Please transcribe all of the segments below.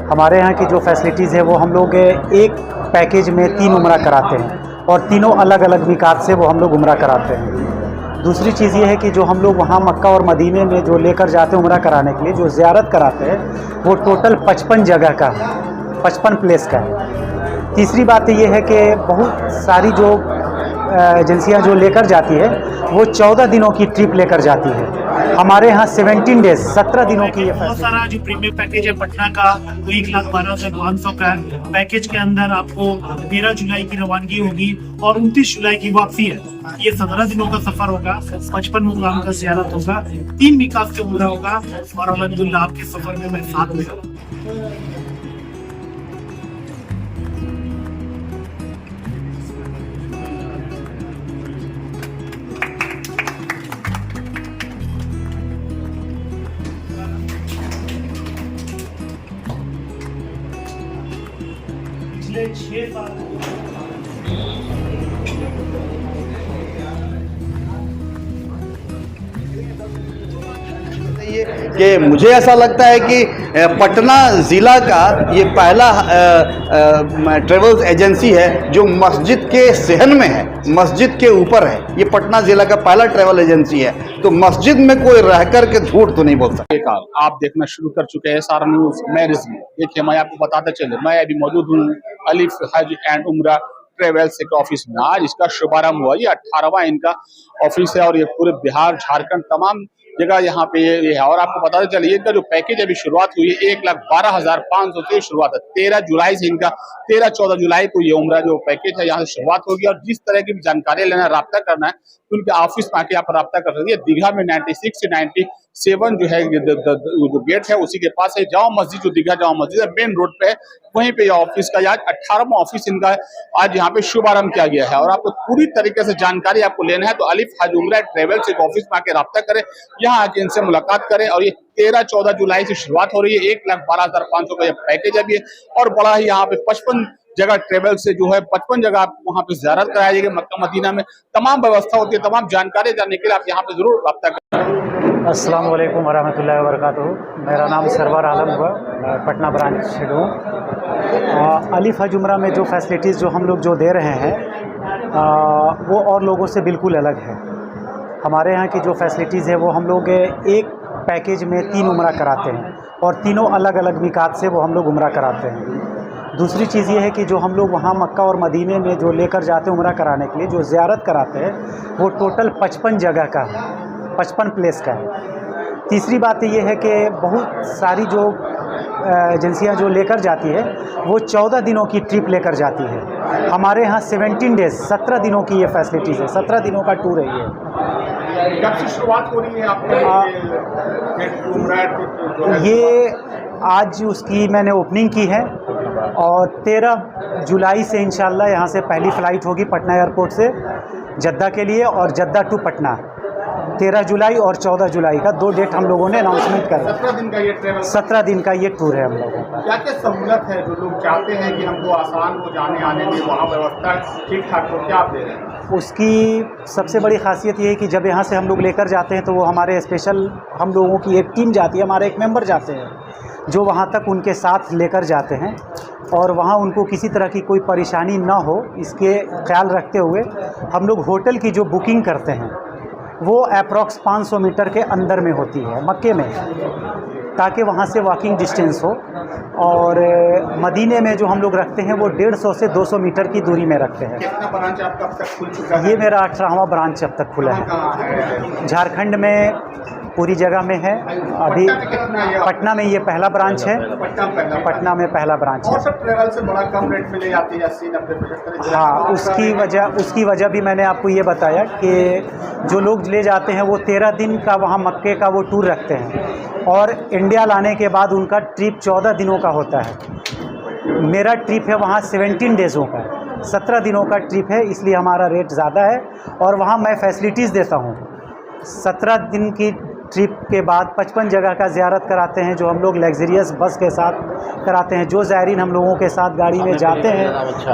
हमारे यहाँ की जो फैसिलिटीज़ है वो हम लोग एक पैकेज में 3 उम्रा कराते हैं और तीनों अलग अलग मिकात से वो हम लोग उम्रा कराते हैं। दूसरी चीज़ ये है कि जो हम लोग वहाँ मक्का और मदीने में जो लेकर जाते हैं उम्रा कराने के लिए, जो ज़ियारत कराते हैं, वो टोटल 55 जगह का, 55 प्लेस का है। तीसरी बात ये है कि बहुत सारी जो एजेंसियाँ जो लेकर जाती है वो 14 दिनों की ट्रिप लेकर जाती है। हमारे यहाँ 17 डेज 17 दिनों की ये बहुत सारा जो प्रीमियम पैकेज है पटना का, वो 1,12,500 का है। पैकेज के अंदर आपको 13 जुलाई की रवानगी होगी और 29 जुलाई की वापसी है। ये 17 दिनों का सफर होगा, 55 मुकाम का ज़ियारत होगा, 3 मिकात के उम्रा होगा और अल्हम्दुलिल्लाह आपके सफर में मैं साथ में हूं। पिछले 6 साल कि मुझे ऐसा लगता है कि पटना ज़िला का ये पहला ट्रेवल्स एजेंसी है जो मस्जिद के सहन में है, मस्जिद के ऊपर है। ये पटना ज़िला का पहला ट्रेवल एजेंसी है, तो मस्जिद में कोई रह कर के झूठ तो नहीं बोल सकता। आप देखना शुरू कर चुके हैं सारा न्यूज़ मैं रिजवी। देखिए, मैं आपको बताता चलूं, मैं अभी मौजूद हूँ अलिफ हज एंड उम्रा ट्रेवल्स के ऑफिस में। आज इसका शुभारंभ हुआ, ये 18वां इनका ऑफिस है और ये पूरे बिहार झारखंड तमाम जगह यहाँ पे ये है। और आपको बताते चलिए, इनका जो पैकेज अभी शुरुआत हुई है 1,12,500 से शुरुआत है। 13 जुलाई से इनका 13-14 जुलाई को ये उम्रा जो पैकेज है यहाँ से शुरुआत होगी। और जिस तरह की भी जानकारी लेना, राब्ता करना है, तो उनके ऑफिस में आके आप राब्ता कर सकते हैं। दीघा में 96 से 97 जो है जो गेट है उसी के पास है। जामा मस्जिद, जो दीघा जामा मस्जिद है, मेन रोड पे है, वहीं पे ऑफिस का आज 18वां ऑफिस इनका है। आज यहाँ पे शुभारंभ किया गया है और आपको पूरी तरीके से जानकारी आपको लेना है तो अलिफ हज उम्रा ट्रेवल्स के ऑफिस में आके राब्ता करें, यहाँ आके इनसे मुलाकात करें। और ये 13-14 जुलाई से शुरुआत हो रही है। 1,12,500 का यह पैकेज अभी है और बड़ा ही यहाँ पे 55 जगह ट्रेवल से जो है 55 जगह आप वहाँ पे ज़ियारत कराई जाएगी। मक्का मदीना में तमाम व्यवस्था होती है, तमाम जानकारी जानने के लिए आप यहाँ पे जरूर राब्ता करें। अस्सलाम वालेकुम वरहमतुल्लाहि वबरकातुहू। मेरा नाम सरवर आलम हुआ, पटना ब्रांच से हूँ। अलिफ हज उम्रा में जो फैसिलिटीज़ जो हम लोग जो दे रहे हैं वो और लोगों से बिल्कुल अलग है। हमारे यहाँ की जो फैसिलिटीज़ है वो हम लोग एक पैकेज में 3 उम्रा कराते हैं और तीनों अलग अलग मिकात से वो हम लोग उम्रा कराते हैं। दूसरी चीज़ ये है कि जो हम लोग वहाँ मक्का और मदीने में जो लेकर जाते हैं उम्रा कराने के लिए, जो ज़ियारत कराते हैं, वो टोटल 55 जगह का, 55 प्लेस का है। तीसरी बात ये है कि बहुत सारी जो एजेंसियाँ जो लेकर जाती है वो 14 दिनों की ट्रिप लेकर जाती है। हमारे यहाँ 17 डेज 17 दिनों की ये फैसिलिटीज़ है, 17 दिनों का टूर है ये। कब से शुरुआत हो रही है आपका ये आज उसकी मैंने ओपनिंग की है और 13 जुलाई से इंशाल्लाह यहाँ से पहली फ़्लाइट होगी पटना एयरपोर्ट से जद्दा के लिए और जद्दा टू पटना। 13 जुलाई और 14 जुलाई का 2 डेट हम लोगों ने अनाउंसमेंट कर। 17 दिन का ये ट्रेवल, 17 दिन का ये टूर है हम लोगों का। क्या क्या सहूलत है जो लोग चाहते हैं कि हमको आसान हो जाने आने में, वहाँ व्यवस्था ठीक ठाक हो, क्या आप दे रहे हैं? उसकी सबसे बड़ी खासियत ये है कि जब यहाँ से हम लोग लेकर जाते हैं तो वो हमारे स्पेशल हम लोगों की एक टीम जाती है, हमारे एक मेंबर जाते हैं जो वहाँ तक उनके साथ लेकर जाते हैं और वहाँ उनको किसी तरह की कोई परेशानी ना हो इसके ख्याल रखते हुए हम लोग होटल की जो बुकिंग करते हैं वो अप्रॉक्स 500 मीटर के अंदर में होती है मक्के में, ताकि वहाँ से वॉकिंग डिस्टेंस हो। और मदीने में जो हम लोग रखते हैं वो 150 से 200 मीटर की दूरी में रखते हैं। कितना ब्रांच आपका अब तक खुल चुका है? ये मेरा 18वां ब्रांच अब तक खुला है। झारखंड में पूरी जगह में है। अभी पटना में ये पहला ब्रांच है, पटना में पहला ब्रांच है। सब ट्रेवल से बड़ा कम रेट में ले जाती है 80-90%। हाँ, उसकी वजह भी मैंने आपको ये बताया कि जो लोग ले जाते हैं वो 13 दिन का वहाँ मक्के का वो टूर रखते हैं और इंडिया लाने के बाद उनका ट्रिप 14 दिनों का होता है। मेरा ट्रिप है वहाँ 17 डेज़ों का, 17 दिनों का ट्रिप है, इसलिए हमारा रेट ज़्यादा है। और वहाँ मैं फैसिलिटीज़ देता हूँ। 17 दिन की ट्रिप के बाद 55 जगह का ज़ियारत कराते हैं, जो हम लोग लग्जरियस बस के साथ कराते हैं। जो ज़ायरीन हम लोगों के साथ गाड़ी में जाते हैं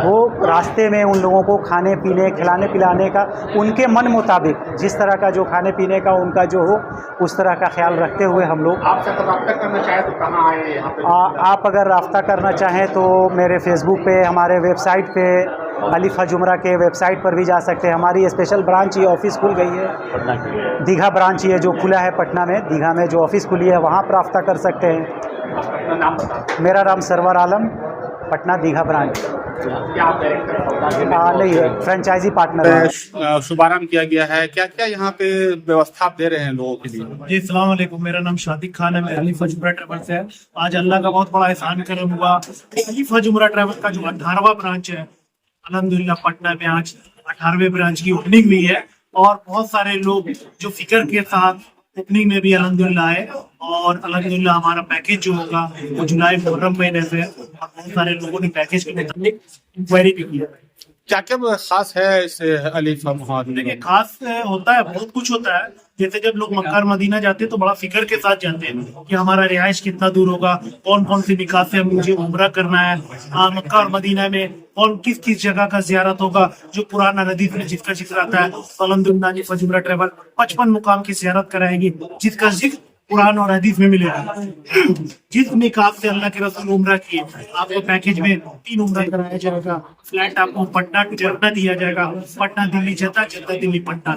वो रास्ते में उन लोगों को खाने पीने खिलाने पिलाने का उनके मन मुताबिक जिस तरह का जो खाने पीने का उनका जो हो उस तरह का ख्याल रखते हुए हम लोग आपसे रब्ता करना चाहे तो कहाँ आए यहाँ पे? आप अगर रब्ता करना चाहें तो मेरे फेसबुक पे, हमारे वेबसाइट पे, अलिफ हज उम्रा के वेबसाइट पर भी जा सकते हैं। हमारी स्पेशल ब्रांच ये ऑफिस खुल गई है, दीघा ब्रांच ये जो खुला है पटना में, दीघा में जो ऑफिस खुली है वहाँ पर रब्ता कर सकते हैं। अपना नाम बता। मेरा नाम सरवर आलम, पटना दीघा ब्रांच। क्या आप डायरेक्टर नहीं है, फ्रेंचाइजी पार्टनर है। शुभारंभ किया गया है, क्या क्या यहाँ पे व्यवस्था आप दे रहे हैं लोगों के लिए? जी अस्सलाम वालेकुम, मेरा नाम शादिक खान है, मैं अलीफ हज उमरा ट्रैवल से है। आज अल्लाह का बहुत बड़ा एहसान करम हुआ। अलीफ हज उमरा ट्रैवल का जो 18वां ब्रांच है अल्हम्दुलिल्लाह पटना में आज 18वें ब्रांच की ओपनिंग हुई है और बहुत सारे लोग जो फिक्र के साथ ओपनिंग में भी अल्हम्दुलिल्लाह आए और अल्हम्दुलिल्लाह हमारा पैकेज जो होगा वो जुलाई मुहर्रम महीने से और बहुत सारे लोगों ने पैकेज के मुताबिक इंक्वायरी भी की है। क्या क्या खास है इस अलीफ देखिए खास होता है, बहुत कुछ होता है। जैसे जब लोग मक्का और मदीना जाते हैं तो बड़ा फिक्र के साथ जाते हैं कि हमारा रिहाइश कितना दूर होगा, कौन कौन सी निकाह से मुझे उम्रा करना है, मक्का और मदीना में कौन किस किस जगह का ज़ियारत होगा, जो पुराना हदीस में जिसका जिक्र आता है। अल्हम्दुलिल्लाह अलीफ हज उमरा ट्रैवल 55 मुकाम की ज़ियारत कराएगी जिसका जिक्र कुरान और हदीस में मिलेगा। जिस निकाह से अल्लाह के रसूल उम्रा किए आपको पैकेज में 3 उम्रा कराया जाएगा। फ्लैट आपको पटना टू जद्दा दिया जाएगा, पटना दिल्ली जद्दा, जद्दा दिल्ली पटना।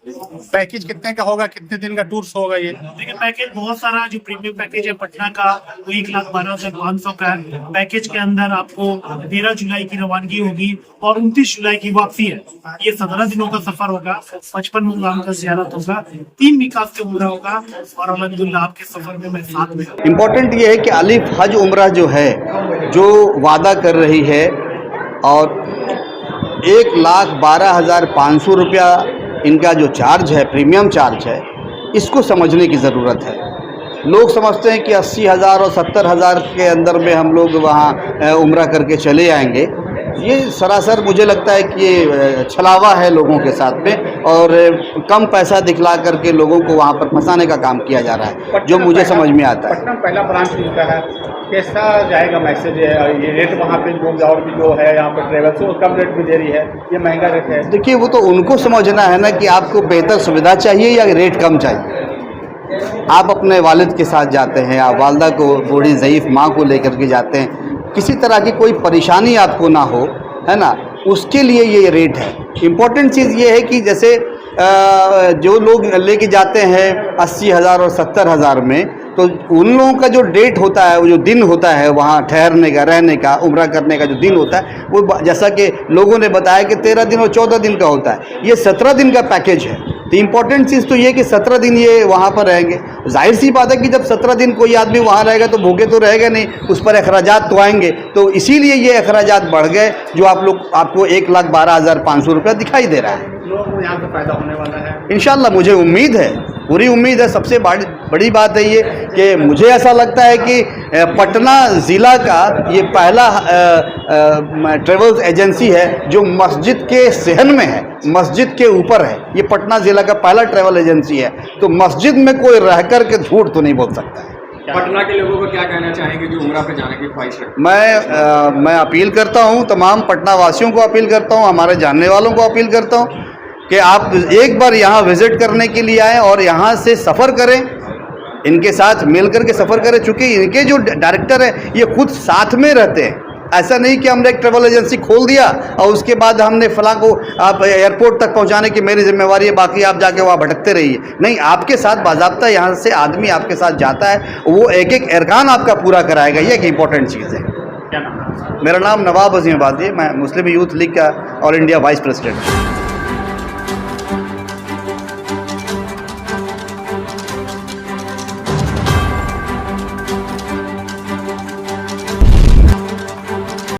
पैकेज कितने का होगा, कितने दिन का टूर होगा ये? देखिए पैकेज बहुत सारा, जो प्रीमियम पैकेज है पटना का वो 1,12,500 का है। पैकेज के अंदर आपको 13 जुलाई की रवानगी होगी और 29 जुलाई की वापसी है। ये 17 दिनों का सफर होगा, 55 मुकाम का ज़ियारत होगा, 3 निकाह से उम्रा होगा और अल्हम्दुलिल्लाह आपके सफर में मैं साथ में। इम्पोर्टेंट ये है कि अलिफ हज उम्रा जो है, जो वादा कर रही है और 1,12,500 रुपया इनका जो चार्ज है, प्रीमियम चार्ज है, इसको समझने की ज़रूरत है। लोग समझते हैं कि 80,000 और 70,000 के अंदर में हम लोग वहाँ उम्रा करके चले आएंगे। ये सरासर मुझे लगता है कि ये छलावा है लोगों के साथ में और कम पैसा दिखला करके लोगों को वहाँ पर फंसाने का काम किया जा रहा है, जो मुझे समझ में आता है। पटना पहला ब्रांच खुलता है, कैसा जाएगा मैसेज? ये रेट वहाँ पे लोग और भी जो है यहाँ पर ट्रेवल से कम रेट में दे रही है, ये महंगा रेट है? देखिए वो तो उनको समझना है ना कि आपको बेहतर सुविधा चाहिए या रेट कम चाहिए। आप अपने वालिद के साथ जाते हैं, आप वालदा को, बूढ़ी ज़ईफ़ माँ को लेकर के जाते हैं, किसी तरह की कोई परेशानी आपको ना हो, है ना, उसके लिए ये रेट है। इम्पोर्टेंट चीज़ ये है कि जैसे जो लोग लेके जाते हैं 80,000 और 70,000 में, तो उन लोगों का जो डेट होता है, वो जो दिन होता है वहाँ ठहरने का, रहने का, उम्रा करने का जो दिन होता है, वो जैसा कि लोगों ने बताया कि 13 दिन और 14 दिन का होता है। ये 17 दिन का पैकेज है। तो इम्पोर्टेंट चीज़ तो ये कि 17 दिन ये वहाँ पर रहेंगे। जाहिर सी बात है कि जब 17 दिन कोई आदमी वहाँ रहेगा तो भूखे तो रहेगा नहीं, उस पर अखराजात तो आएंगे। तो इसीलिए ये अखराजात बढ़ गए, जो आपको 1,12,500 रुपया दिखाई दे रहा है। लोगों को यहाँ से फायदा होने वाला है इंशाल्लाह, मुझे उम्मीद है, पूरी उम्मीद है। सबसे बड़ी बात है ये कि मुझे ऐसा लगता है कि पटना ज़िला का ये पहला ट्रेवल्स एजेंसी है जो मस्जिद के सहन में है, मस्जिद के ऊपर है। ये पटना ज़िला का पहला ट्रेवल एजेंसी है। तो मस्जिद में कोई रह कर के झूठ तो नहीं बोल सकता है। पटना के लोगों को क्या कहना चाहेंगे जो उम्रा पे जाने की ख्वाहिश रखते हैं? मैं अपील करता हूँ, तमाम पटना वासियों को अपील करता हूँ, हमारे जानने वालों को अपील करता हूँ कि आप एक बार यहाँ विज़िट करने के लिए आएँ और यहाँ से सफ़र करें, इनके साथ मिल कर के सफ़र करें। चूँकि इनके जो डायरेक्टर हैं ये खुद साथ में रहते हैं। ऐसा नहीं कि हमने एक ट्रैवल एजेंसी खोल दिया और उसके बाद हमने फ़लाँ को आप एयरपोर्ट तक पहुंचाने की मेरी जिम्मेवारी है, बाकी आप जाके वहाँ भटकते रहिए। नहीं, आपके साथ बाज़ाब्ता यहाँ से आदमी आपके साथ जाता है, वो एक एक अरकान आपका पूरा कराएगा। ये एक इम्पॉर्टेंट चीज़ है। क्या नाम है? मेरा नाम नवाब अजीम आबादी है, मैं मुस्लिम यूथ लीग का ऑल इंडिया वाइस प्रेसिडेंट हूँ।